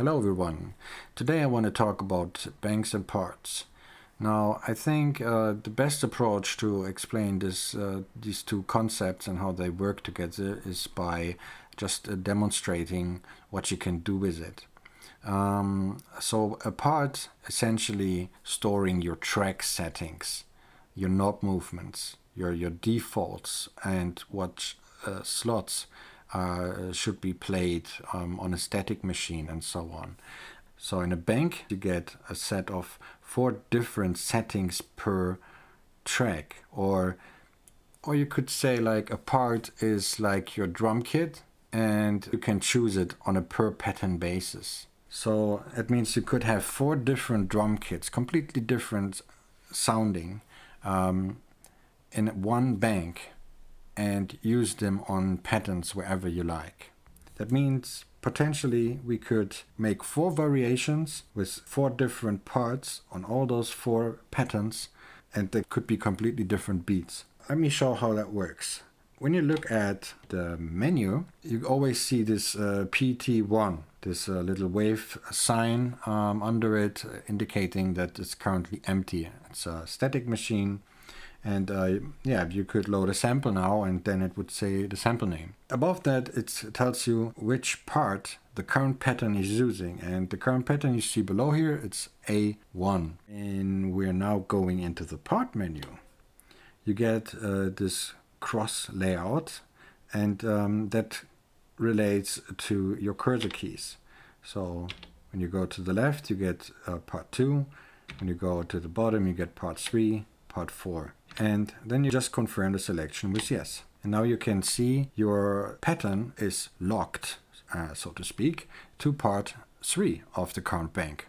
Hello everyone. Today I want to talk about banks and parts. Now I think the best approach to explain these two concepts and how they work together is by just demonstrating what you can do with it. So a part essentially storing your track settings, your knob movements, your defaults, and what slots should be played on a static machine and so on. So in a bank you get a set of 4 different settings per track, or you could say like a part is like your drum kit and you can choose it on a per pattern basis. So it means you could have 4 different drum kits, completely different sounding, in one bank, and use them on patterns wherever you like. That means potentially we could make 4 variations with 4 different parts on all those 4 patterns, and they could be completely different beats. Let me show how that works. When you look at the menu, you always see this PT1, this little wave sign under it, indicating that it's currently empty. It's a static machine. And yeah, you could load a sample now and then it would say the sample name. Above that it tells you which part the current pattern is using, and the current pattern you see below here, it's A1. And we're now going into the part menu. You get this cross layout, and that relates to your cursor keys. So when you go to the left you get part 2, when you go to the bottom you get part 3, part 4. And then you just confirm the selection with yes. And now you can see your pattern is locked, so to speak, to part 3 of the current bank.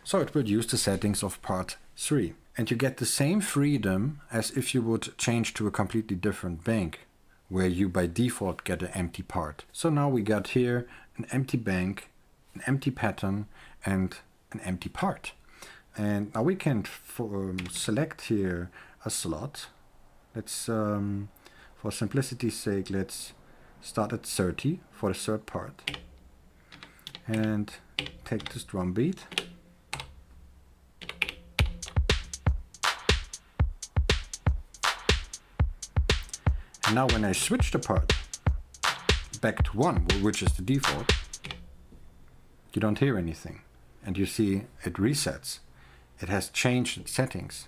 So it will use the settings of part 3. And you get the same freedom as if you would change to a completely different bank, where you by default get an empty part. So now we got here an empty bank, an empty pattern, and an empty part. And now we can select here a slot. Let's, for simplicity's sake, let's start at 30 for the third part. And take this drum beat. And now when I switch the part back to 1, which is the default, you don't hear anything. And you see it resets. It has changed its settings.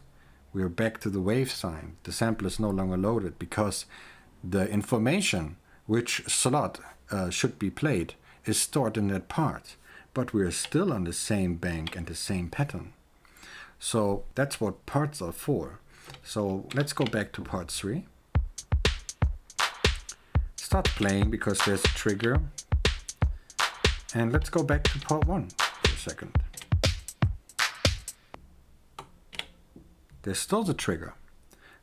We are back to the wave sign. The sample is no longer loaded because the information which slot should be played is stored in that part. But we are still on the same bank and the same pattern. So that's what parts are for. So let's go back to part 3. Start playing because there's a trigger. And let's go back to part 1 for a second. There's still the trigger.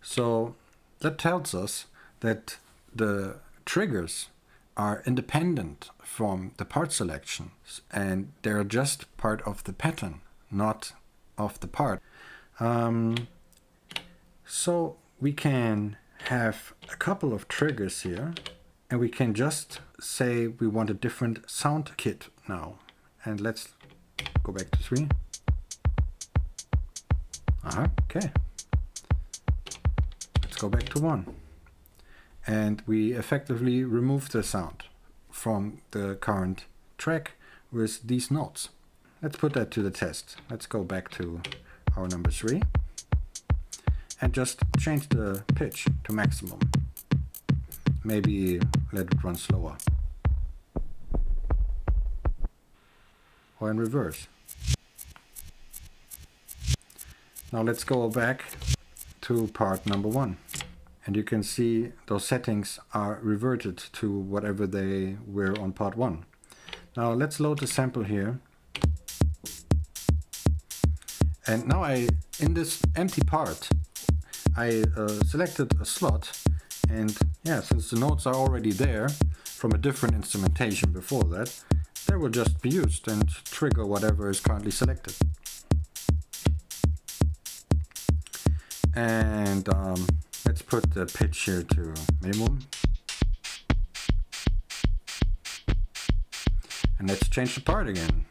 So that tells us that the triggers are independent from the part selections, and they're just part of the pattern, not of the part. So we can have a couple of triggers here, and we can just say we want a different sound kit now. And let's go back to 3. Okay. Let's go back to 1. And we effectively remove the sound from the current track with these notes. Let's put that to the test. Let's go back to our number 3 and just change the pitch to maximum. Maybe let it run slower. Or in reverse. Now let's go back to part number 1. And you can see those settings are reverted to whatever they were on part 1. Now let's load the sample here. And now in this empty part, I selected a slot. And yeah, since the notes are already there from a different instrumentation before that, they will just be used and trigger whatever is currently selected. And let's put the pitch here to minimum. And let's change the part again.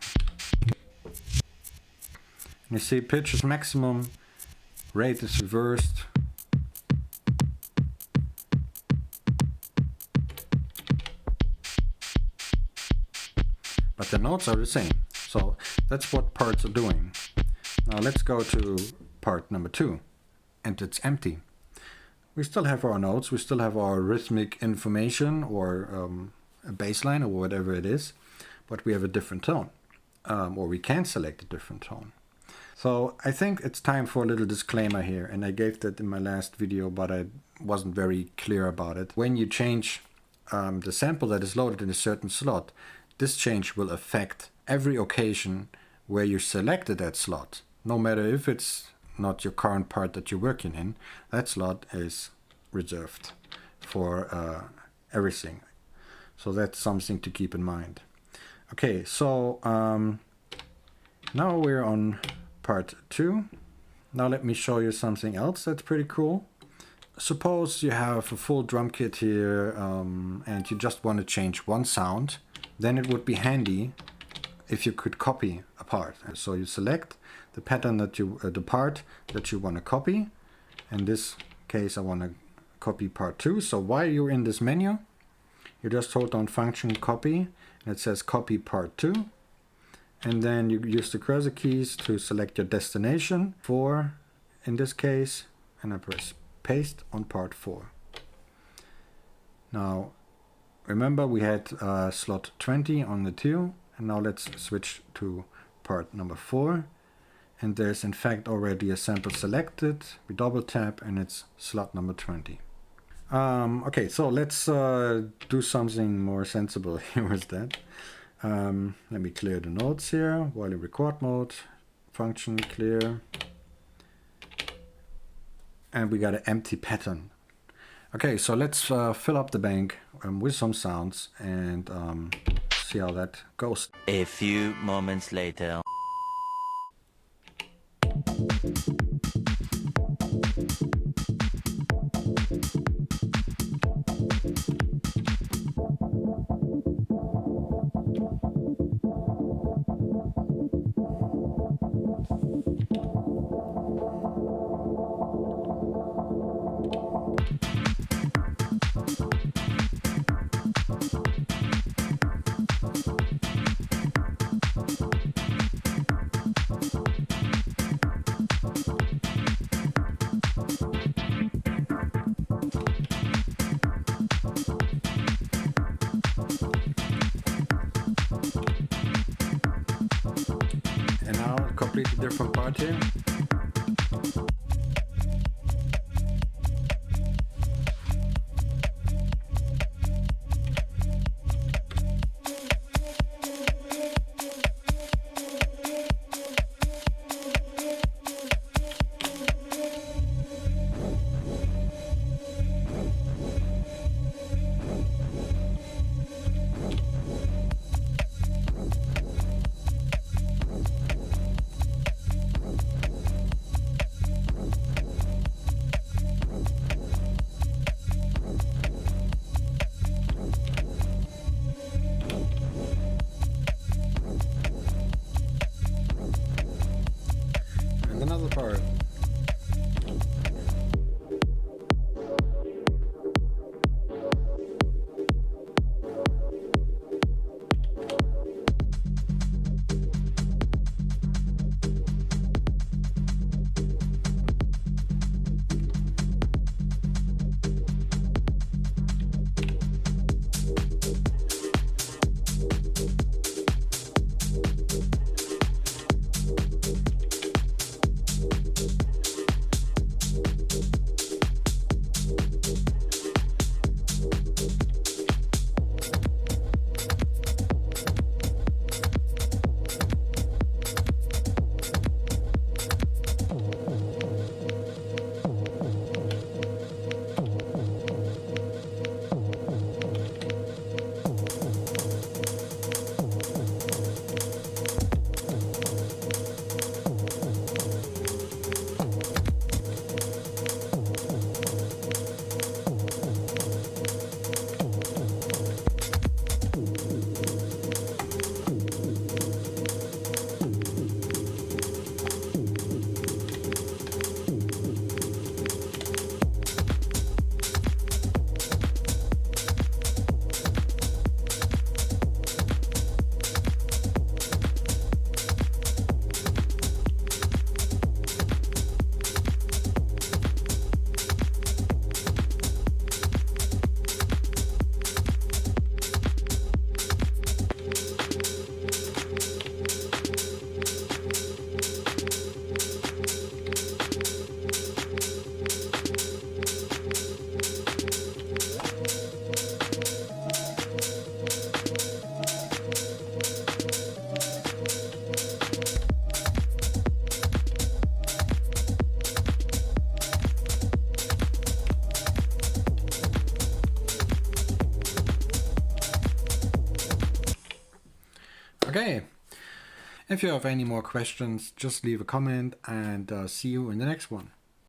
You see pitch is maximum, rate is reversed. But the notes are the same. So that's what parts are doing. Now let's go to part number 2, and it's empty. We still have our notes, we still have our rhythmic information or a baseline or whatever it is, but we have a different tone, or we can select a different tone. So I think it's time for a little disclaimer here, and I gave that in my last video, but I wasn't very clear about it. When you change the sample that is loaded in a certain slot, this change will affect every occasion where you selected that slot. No matter if it's not your current part that you're working in, that slot is reserved for everything. So that's something to keep in mind. Okay, so now we're on part 2. Now let me show you something else that's pretty cool. Suppose you have a full drum kit here and you just want to change one sound. Then it would be handy if you could copy a part. So you select the pattern that you, the part that you want to copy. In this case, I want to copy part 2. So while you're in this menu, you just hold down function copy, and it says copy part 2. And then you use the cursor keys to select your destination for, in this case, and I press paste on part 4. Now, remember we had slot 20 on the 2, and now let's switch to part number 4. And there's in fact already a sample selected. We double tap and it's slot number 20. Okay, so let's do something more sensible here with that. Let me clear the notes here. While in record mode, function clear. And we got an empty pattern. Okay, so let's fill up the bank with some sounds and see how that goes. A few moments later. Completely different part here. Another part. If you have any more questions, just leave a comment, and see you in the next one.